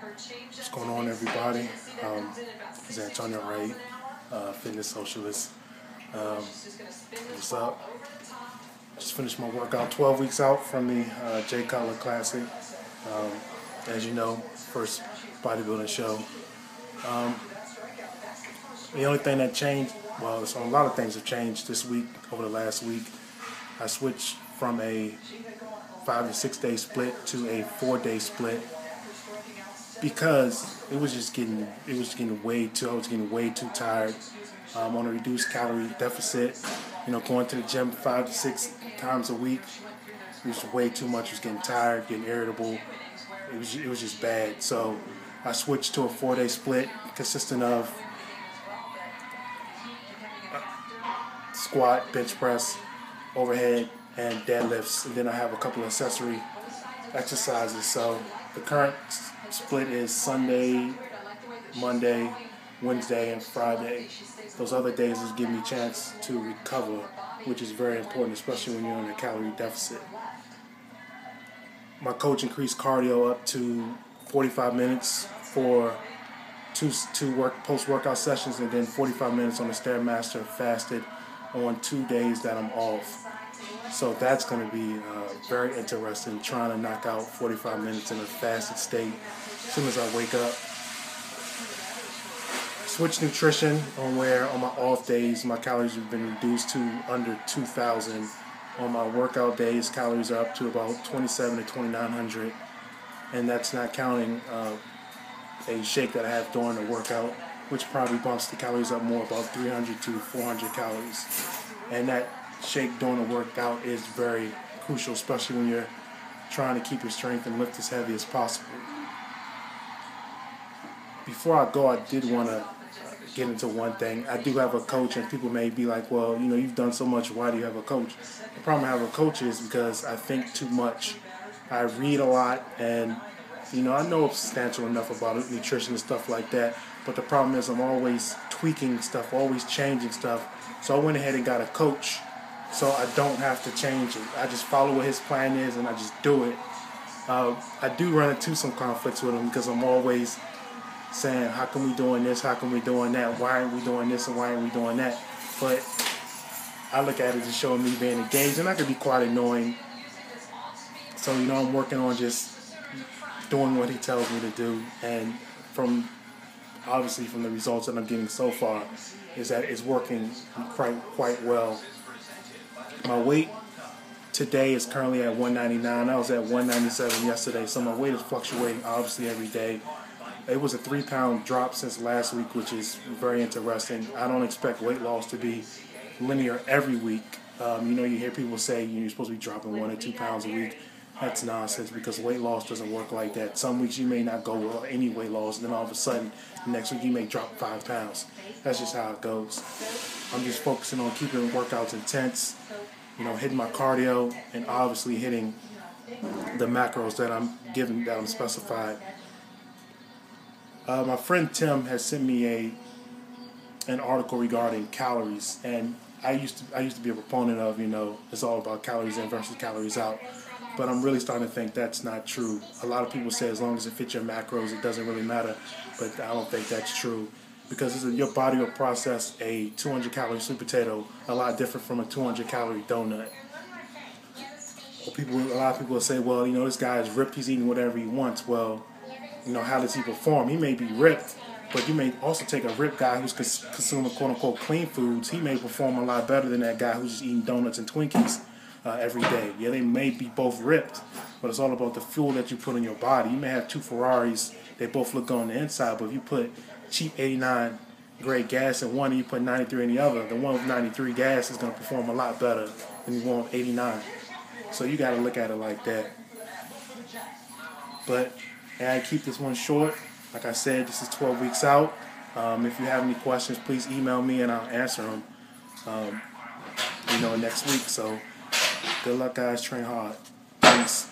What's going on, everybody? This is AntWrig, fitness socialist. What's up? Just finished my workout 12 weeks out from the J Collar Classic. As you know, first bodybuilding show. The only thing that changed, well, so a lot of things have changed this week, over the last week. I switched from a 5 to 6 day split to a 4-day split because I was getting way too tired. On a reduced calorie deficit, going to the gym 5 to 6 times a week. It was way too much. I was getting tired, getting irritable. It was just bad. So I switched to a 4-day split consisting of squat, bench press, overhead, and deadlifts. And then I have a couple of accessory exercises. So the current split is Sunday, Monday, Wednesday, and Friday. Those other days is giving me a chance to recover, which is very important, especially when you're in a calorie deficit. My coach increased cardio up to 45 minutes for two post-workout sessions, and then 45 minutes on the Stairmaster fasted on 2 days that I'm off. So that's going to be very interesting, trying to knock out 45 minutes in a fasted state as soon as I wake up. Switch nutrition on my off days, my calories have been reduced to under 2,000. On my workout days, calories are up to about 2,700 to 2,900, and that's not counting a shake that I have during the workout, which probably bumps the calories up more, about 300 to 400 calories. And that shake during the workout is very crucial, especially when you're trying to keep your strength and lift as heavy as possible. Before I go, I did want to get into one thing. I do have a coach, and people may be like, well, you've done so much, why do you have a coach? The problem I have a coach is because I think too much. I read a lot, and I know substantial enough about nutrition and stuff like that, but the problem is I'm always tweaking stuff, always changing stuff. So I went ahead and got a coach so I don't have to change it. I just follow what his plan is and I just do it. I do run into some conflicts with him because I'm always saying, how come we doing this, how come we doing that, why aren't we doing this and why aren't we doing that? But I look at it as showing me being engaged, and I can be quite annoying. So I'm working on just doing what he tells me to do, and obviously from the results that I'm getting so far is that it's working quite well. My weight today is currently at 199. I was at 197 yesterday, so my weight is fluctuating obviously every day. It was a 3-pound drop since last week, which is very interesting. I don't expect weight loss to be linear every week. You hear people say you're supposed to be dropping 1 or 2 pounds a week. That's nonsense, because weight loss doesn't work like that. Some weeks you may not go with any weight loss, and then all of a sudden, the next week you may drop 5 pounds. That's just how it goes. I'm just focusing on keeping workouts intense, hitting my cardio, and obviously hitting the macros that I'm specified. My friend Tim has sent me an article regarding calories, and I used to be a proponent of, it's all about calories in versus calories out. But I'm really starting to think that's not true. A lot of people say as long as it fits your macros, it doesn't really matter. But I don't think that's true, because your body will process a 200-calorie sweet potato a lot different from a 200-calorie donut. A lot of people will say, well, this guy is ripped, he's eating whatever he wants. Well, how does he perform? He may be ripped, but you may also take a ripped guy who's consuming quote-unquote clean foods. He may perform a lot better than that guy who's just eating donuts and Twinkies every day. Yeah, they may be both ripped, but it's all about the fuel that you put in your body. You may have 2 Ferraris, they both look good on the inside, but if you put cheap 89 grade gas in one and you put 93 in the other, the one with 93 gas is going to perform a lot better than the one with 89. So you got to look at it like that. But I keep this one short. Like I said, this is 12 weeks out. If you have any questions, please email me and I'll answer them next week. So good luck, guys. Train hard. Peace.